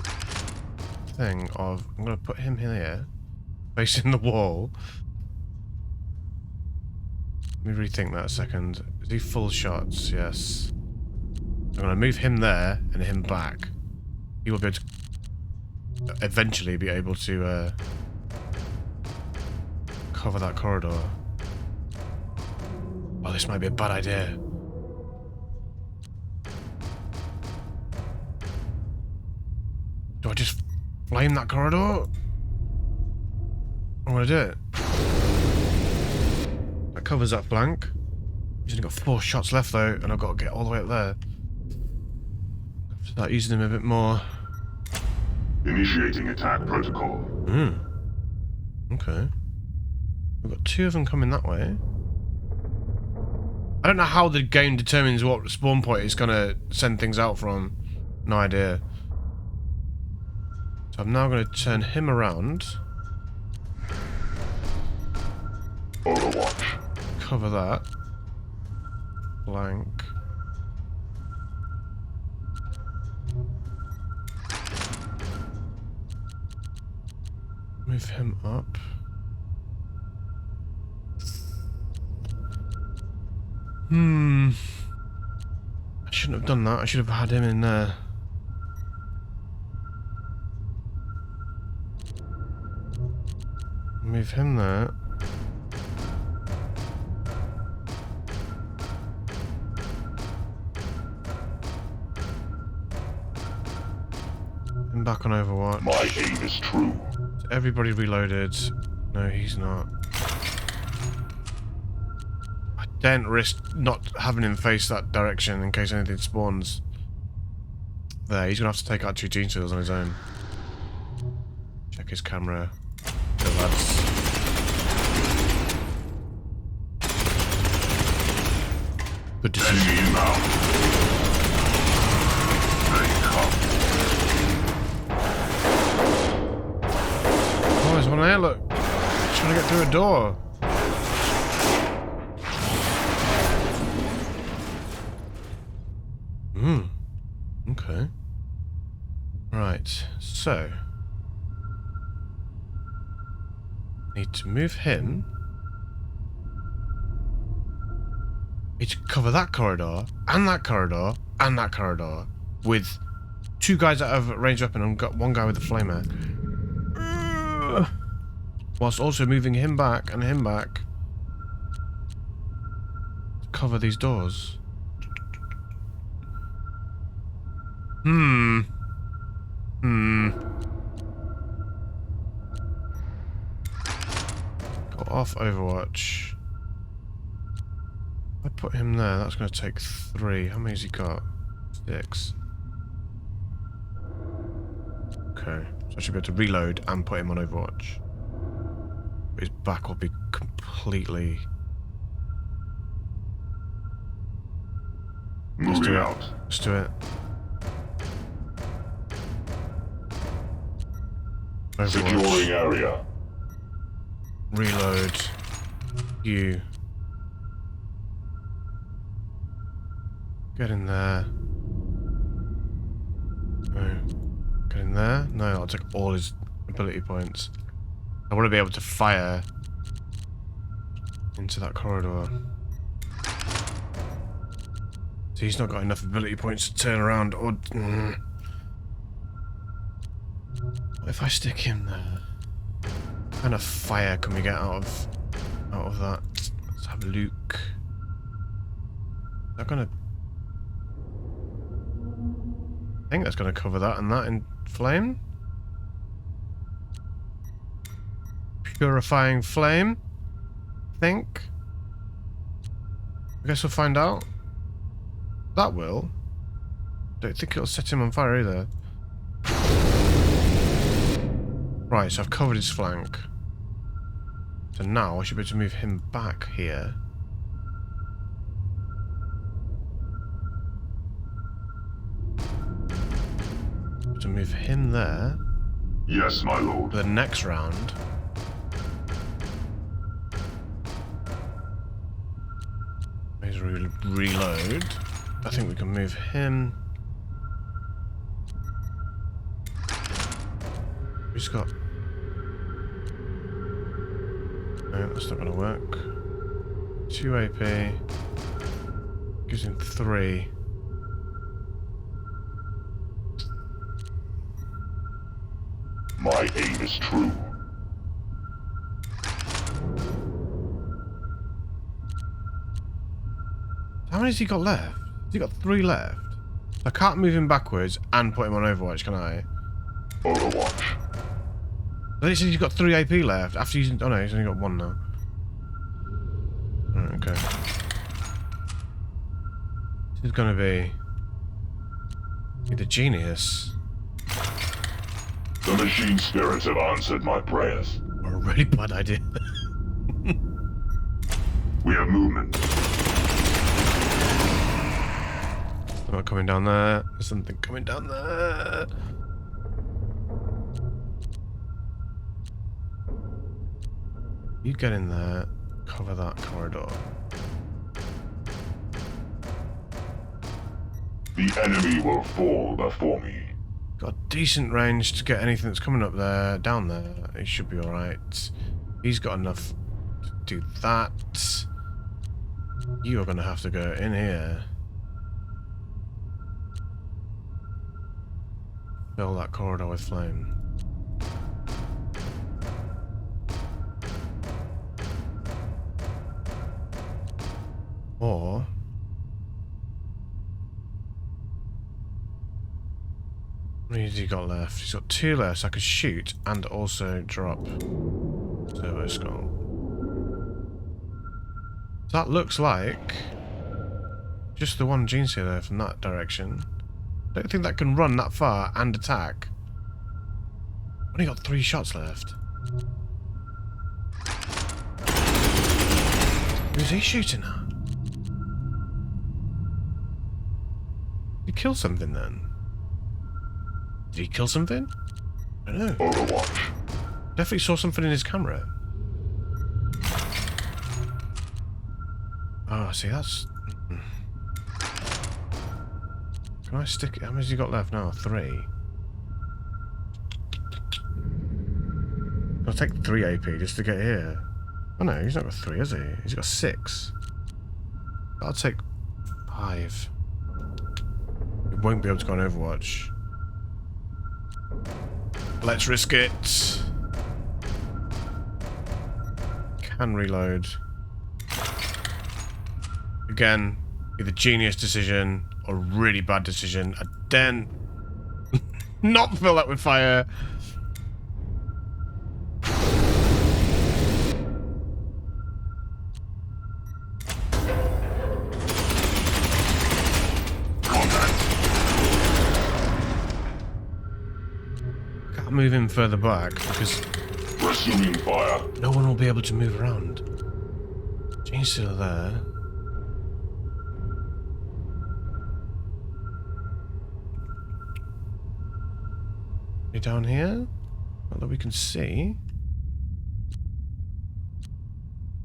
thing of... I'm going to put him here. Facing the wall. Let me rethink that a second. Is he full shots? Yes. I'm going to move him there and him back. He will be able to eventually be able to cover that corridor. Well, this might be a bad idea. Do I just flame that corridor? I'm going to do it. That covers that flank. He's only got 4 shots left though, and I've got to get all the way up there. Start using him a bit more. Initiating attack protocol. Okay. We've got 2 of them coming that way. I don't know how the game determines what spawn point it's gonna send things out from. No idea. So I'm now gonna turn him around. Overwatch. Cover that. Blank. Move him up. I shouldn't have done that. I should have had him in there. Move him there. Him back on Overwatch. My aim is true. Everybody reloaded. No, he's not. I daren't risk not having him face that direction in case anything spawns. There, he's gonna have to take out 2 Genestealers on his own. Check his camera. Go, lads. Good to see you. Enemy inbound. They come. Oh, there's one there, look. He's trying to get through a door. Okay. Right, so. Need to move him. Need to cover that corridor, and that corridor, and that corridor. With 2 guys that have a ranged weapon and got 1 guy with a flamer. Whilst also moving him back and him back to cover these doors. Go off Overwatch. I put him there, that's going to take 3. How many has he got? 6. Okay, so I should be able to reload and put him on Overwatch. His back will be completely... Let's do Moving it. out. Let's do it. Securing Overwatch. area. Reload. You. Get in there. No. Get in there. No, I'll take all his ability points. I want to be able to fire into that corridor. So he's not got enough ability points to turn around or... What if I stick him there? What kind of fire can we get out of that? Let's have a look. Is that gonna... I think that's gonna cover that and that in flame. Purifying flame. I think. I guess we'll find out. That will. Don't think it'll set him on fire either. Right, so I've covered his flank. So now I should be able to move him back here. To move him there. Yes, my lord. For the next round. Please reload. I think we can move him. He's got... No, that's not going to work. 2 AP. Gives him 3. My aim is true. How many has he got left? Has he got 3 left? I can't move him backwards and put him on Overwatch, can I? Overwatch. Then it says he's got 3 AP left after using... Oh no, he's only got 1 now. Right, okay. This is gonna be... the genius. The machine spirits have answered my prayers. Or a really bad idea. We have movement. Something coming down there. There's something coming down there. You get in there, cover that corridor. The enemy will fall before me. Got a decent range to get anything that's coming up there, down there. He should be alright. He's got enough to do that. You are going to have to go in here. Fill that corridor with flame. Or... What has he got left? He's got 2 left, so I could shoot and also drop Turbo Skull. So that looks like just the one Genestealer from that direction. I don't think that can run that far and attack. Only got 3 shots left. Who's he shooting at? Did he kill something then? Did he kill something? I don't know. Overwatch. Definitely saw something in his camera. Oh, see, that's... Can I stick it? How many has he got left now? 3. I'll take 3 AP just to get here. Oh no, he's not got 3, has he? He's got 6. I'll take 5. He won't be able to go on Overwatch. Let's risk it. Can reload. Again, either genius decision or really bad decision. I dare not fill that with fire. Move him further back because Resuming fire. no one will be able to move around. Genestealer there. You down here? Not that we can see.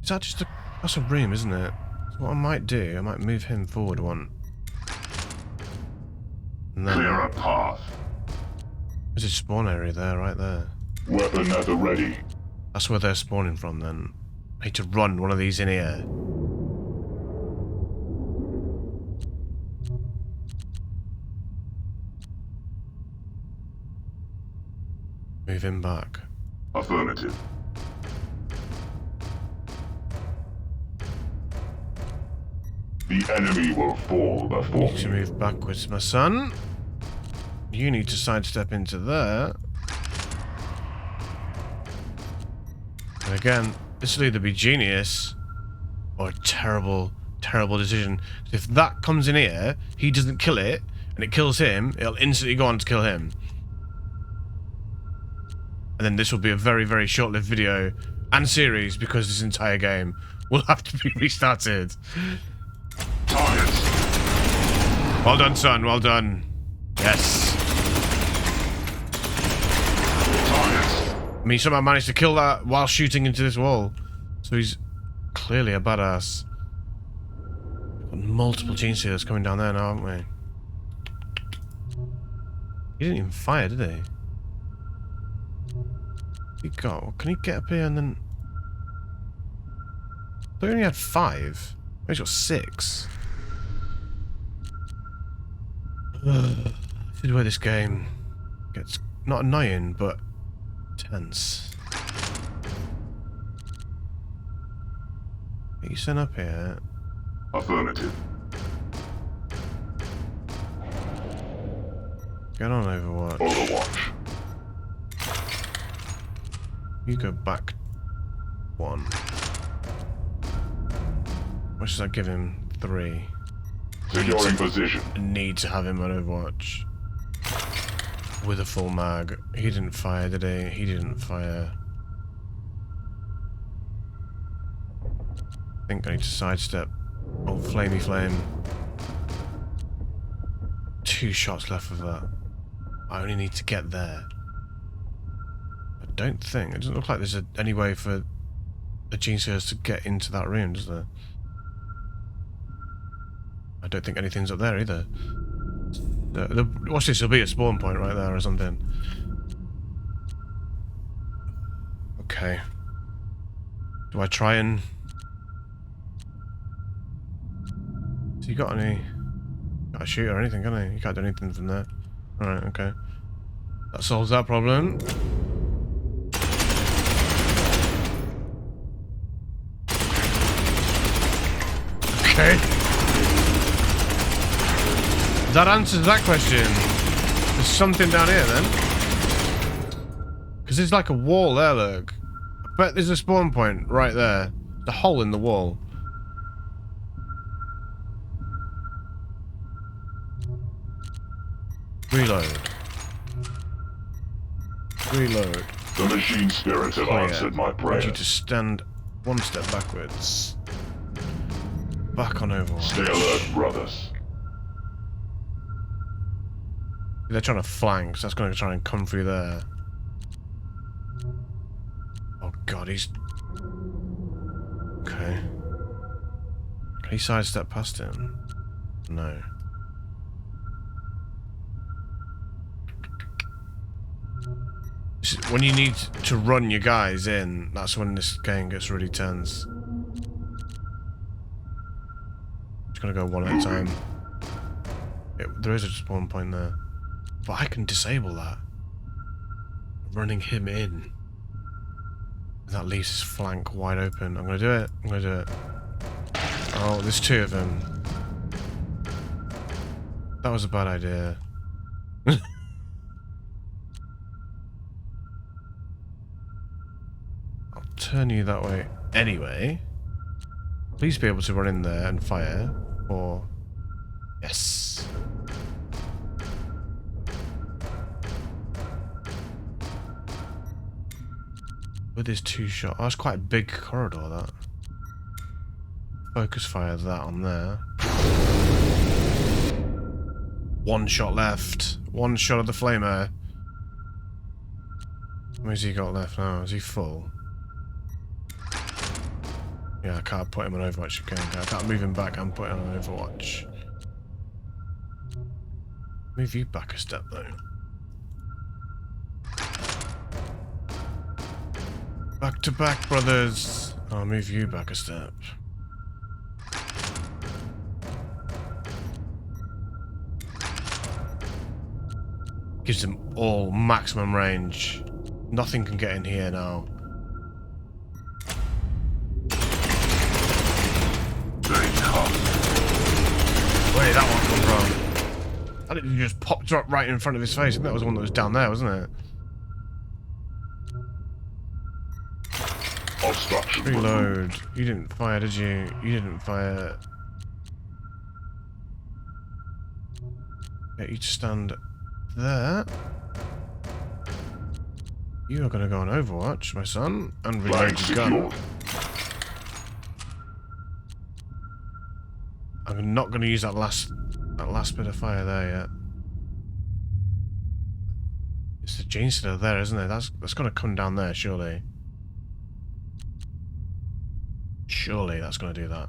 Is that just a... That's a room, isn't it? So what I might do, I might move him forward 1. And then, Clear a path. there's a spawn area there, right there. Weapon at the ready. That's where they're spawning from then. I need to run one of these in here. Move him back. Affirmative. The enemy will fall before Need to move backwards, my son. You need to sidestep into there. And again, this will either be genius or a terrible, terrible decision. If that comes in here, he doesn't kill it, and it kills him, it'll instantly go on to kill him. And then this will be a very, very short-lived video and series because this entire game will have to be restarted. targets. Well done, son. Well done. Yes. Targets. I mean, somehow managed to kill that while shooting into this wall. So he's clearly a badass. Got multiple Genestealers coming down there now, haven't we? He didn't even fire, did he? He got. Can he get up here and then? I thought he only had 5. He's got 6. This is where this game gets not annoying, but tense. Get you sent up here. Affirmative. Get on Overwatch. Overwatch. You go back 1. What should I give him? 3. Securing position. I need to have him on Overwatch. With a full mag. He didn't fire, did he? He didn't fire. I think I need to sidestep. Oh, flamey flame. 2 shots left of that. I only need to get there. I don't think. It doesn't look like there's any way for the Genestealers to get into that room, does there? I don't think anything's up there either. Watch this, there'll be a spawn point right there or something. Okay. Do I try and... Has he got any... Got a shoot or anything, can he? You can't do anything from there. Alright, okay. That solves that problem. Okay. That answers that question. There's something down here then. Because there's like a wall there, look. I bet there's a spawn point right there. The hole in the wall. Reload. Reload. The machine spirits have answered my I want prayer. you to stand 1 step backwards. Back on Overwatch. Stay alert, brothers. They're trying to flank, so that's going to try and come through there. Oh god, he's... Okay. Can he sidestep past him? No. This is when you need to run your guys in, that's when this game gets really tense. Just gonna go one at a time. There is a spawn point there. But I can disable that. Running him in. That leaves his flank wide open. I'm gonna do it. I'm gonna do it. Oh, there's 2 of them. That was a bad idea. I'll turn you that way anyway. Please be able to run in there and fire. Or... Yes. With his 2 shot. Oh, that's quite a big corridor, that. Focus fire that on there. 1 shot left. 1 shot of the flamer. Where's he got left now? Is he full? Yeah, I can't put him on Overwatch again. I can't move him back and put him on Overwatch. Move you back a step though. Back to back, brothers. I'll move you back a step. Gives them all maximum range. Nothing can get in here now. Where did that one come from? I think it just popped up right in front of his face. I think that was the one that was down there, wasn't it? Obstruction. Reload. You didn't fire, did you? You didn't fire. Get you to stand there. You are going to go on Overwatch, my son, and reload your gun. I'm not going to use that last bit of fire there yet. It's the Genestealer there, isn't it? That's going to come down there, surely. Surely that's going to do that.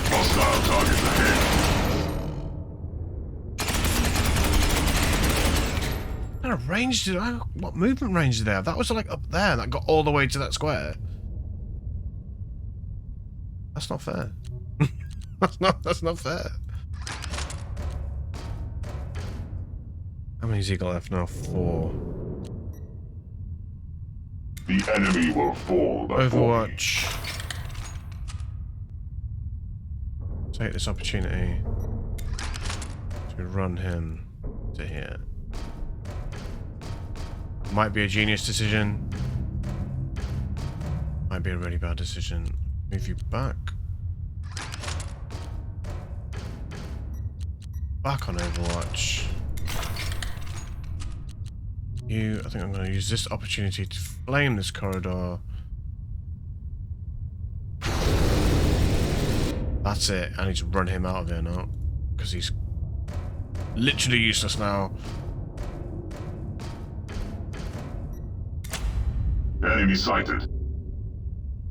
Hostile target ahead. What kind of range did I... What movement range did they have? That was like up there. That got all the way to that square. That's not fair. That's not fair. How many's he got left now? 4. The enemy will fall before Overwatch. Take this opportunity to run him to here. Might be a genius decision. Might be a really bad decision. Move you back. Back on Overwatch. You, I think I'm going to use this opportunity to flame this corridor. That's it. I need to run him out of here now. Because he's literally useless now. enemy sighted.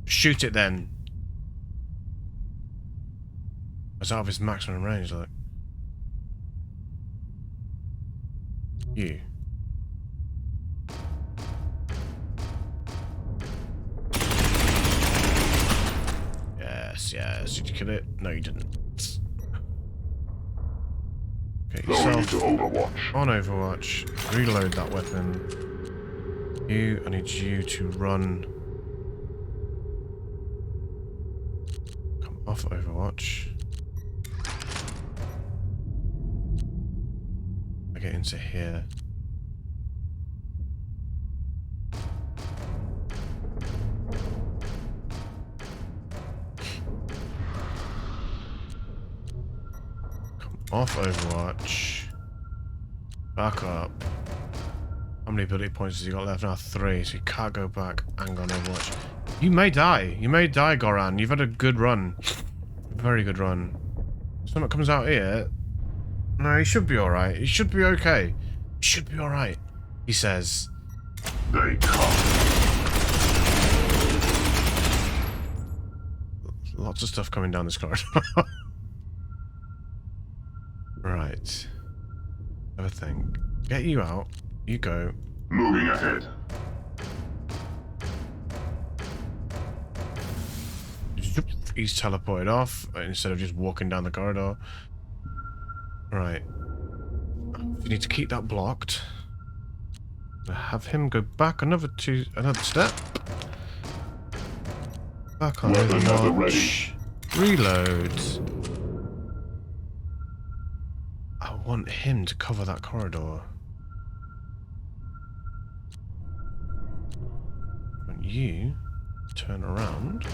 Shoot it then. It's out of his maximum range, like. You. Yes. Did you kill it? No, you didn't. Get yourself to Overwatch. on Overwatch. Reload that weapon. I need you to run. Come off Overwatch. I get into here. Off Overwatch. Back up. How many ability points has he got left now? 3, so you can't go back and go on Overwatch. You may die. You may die, Goran. You've had a good run. A very good run. Something comes out here. No, he should be alright. He should be okay. He should be alright. He says. They come. Lots of stuff coming down this corridor. Right. Have a think. Get you out. You go. Moving ahead. He's teleported off instead of just walking down the corridor. Right. You need to keep that blocked. Have him go back another step. Back on Overwatch. Reload. I want him to cover that corridor. I want you to turn around.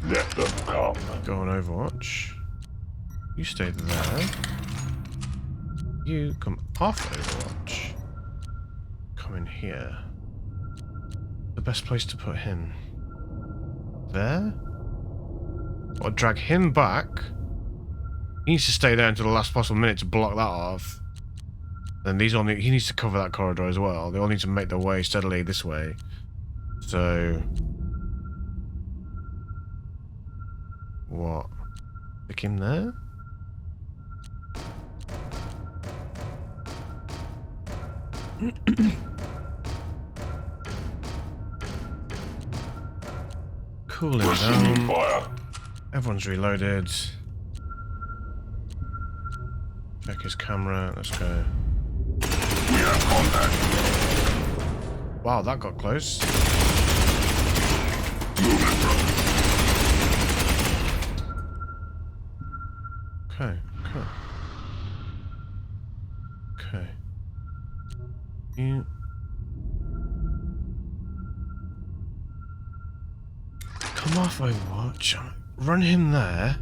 Let them come. Go on Overwatch. You stay there. You come off Overwatch. Come in here. The best place to put him. There? Or drag him back. He needs to stay there until the last possible minute to block that off. Then he needs to cover that corridor as well. They all need to make their way steadily this way. So... What? Stick him there. Cool him down. Fire. Everyone's reloaded. Check his camera. Let's go. We have contact. Wow, that got close. Movement brothers. Okay, cool. Okay. You... Come off Overwatch. Run him there.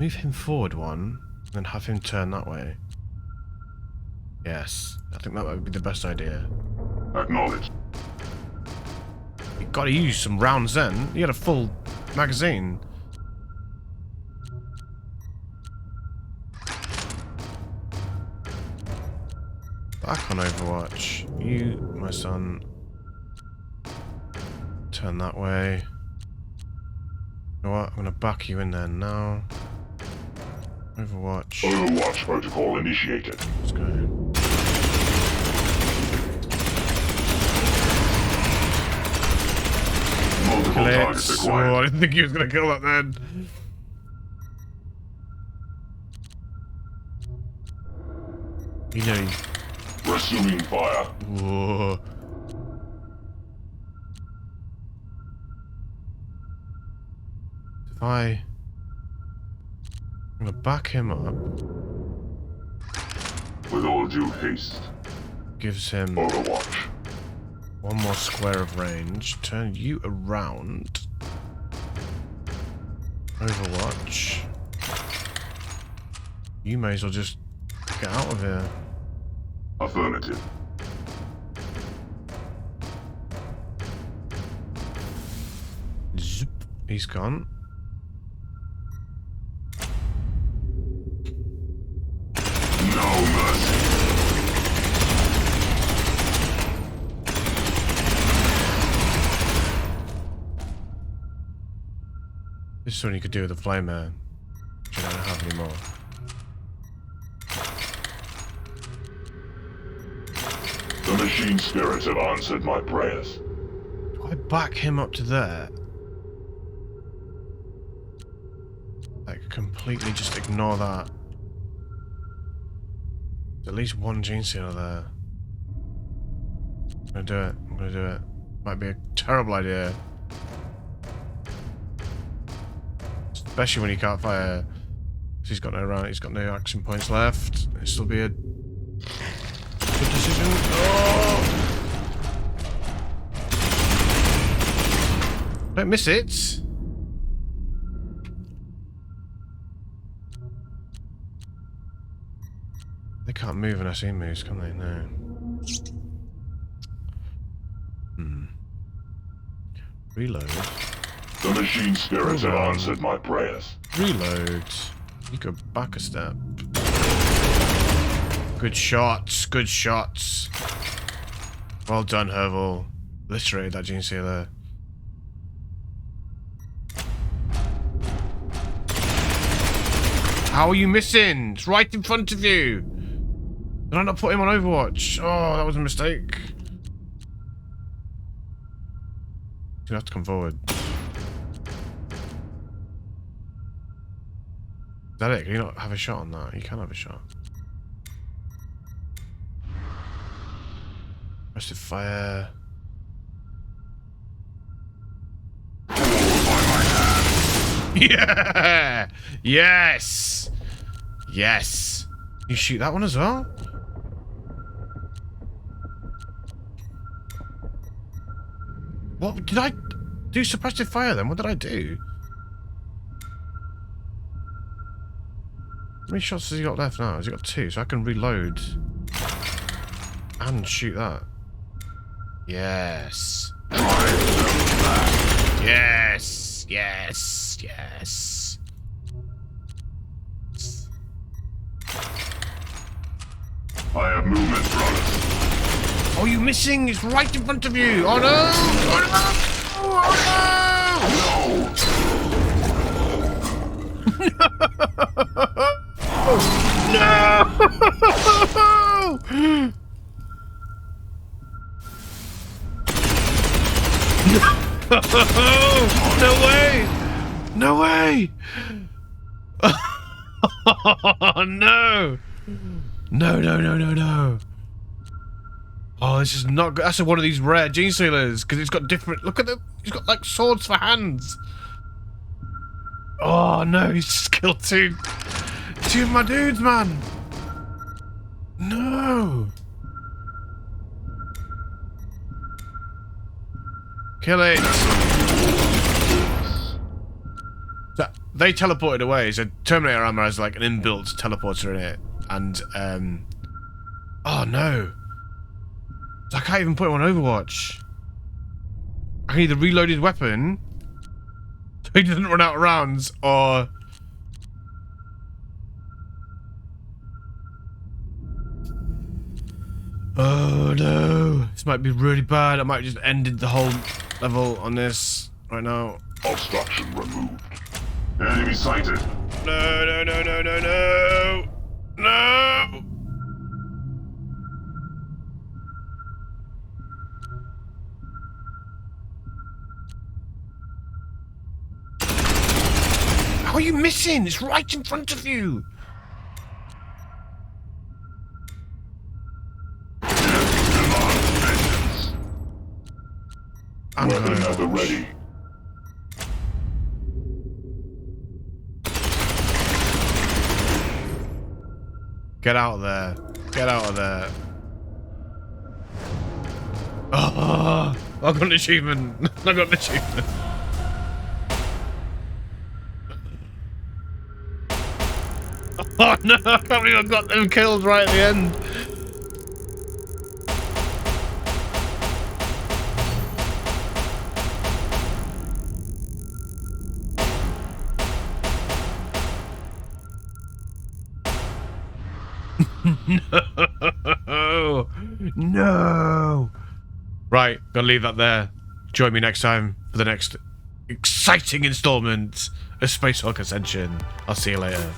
Move him forward one. Then have him turn that way. Yes. I think that would be the best idea. Acknowledged. You gotta use some rounds then. You had a full magazine. Back on Overwatch. You, my son. Turn that way. You know what? I'm gonna back you in there now. Overwatch. Overwatch protocol initiated. Let's go. Multiple targets Let's... acquired. Oh, I didn't think he was gonna kill that then. You know. Resuming fire. Whoa. If I'm gonna back him up. With all due haste. Gives him Overwatch. one more square of range. Turn you around. Overwatch. You may as well just get out of here. Affirmative. Zip. He's gone. No mercy. This is what you could do with a flame man. Which I don't have anymore. The machine spirits have answered my prayers. Do I back him up to there? Like, completely just ignore that. There's at least one Genestealer there. I'm gonna do it. I'm gonna do it. Might be a terrible idea. Especially when he can't fire. He's got no round. He's got no action points left. It'll still be a good decision. Oh! Don't miss it. They can't move unless he moves, can they? No. Reload. The machine spirits have answered my prayers. Reload. You go back a step. Good shots. Good shots. Well done, Herval. Obliterated that Genestealer. How are you missing? It's right in front of you. Did I not put him on Overwatch? Oh, that was a mistake. You have to come forward. Is that it? Can you not have a shot on that? You can have a shot. Rested fire. Yeah! Yes! Yes! You shoot that one as well? What did I do? Suppressive fire then? What did I do? How many shots has he got left now? Has he got 2? So I can reload and shoot that. Yes. Yes. Yes. Yes. I have movement, brothers. Oh, you missing? It's right in front of you. Oh no! Oh no! Oh No way! No way! Oh, no! No, no, no, no, no. Oh, this is not good. That's one of these rare Genestealers, because it's got different... Look at them. He's got, like, swords for hands. Oh, no. He's just killed two of my dudes, man. No. Kill it. So they teleported away. So Terminator armor has like an inbuilt teleporter in it, and oh no, so I can't even put him on Overwatch. I can either reload his weapon so he doesn't run out of rounds, or oh no, this might be really bad. I might have just ended the whole level on this right now. Obstruction removed. Enemy sighted. No, no, no, no, no, no! No! How are you missing? It's right in front of you! Weapon at the ready. Get out of there. Get out of there. Oh, I got an achievement. I got an achievement. Oh no, I can't believe I got them killed right at the end. No! No! Right, gotta leave that there. Join me next time for the next exciting installment of Space Hulk Ascension. I'll see you later.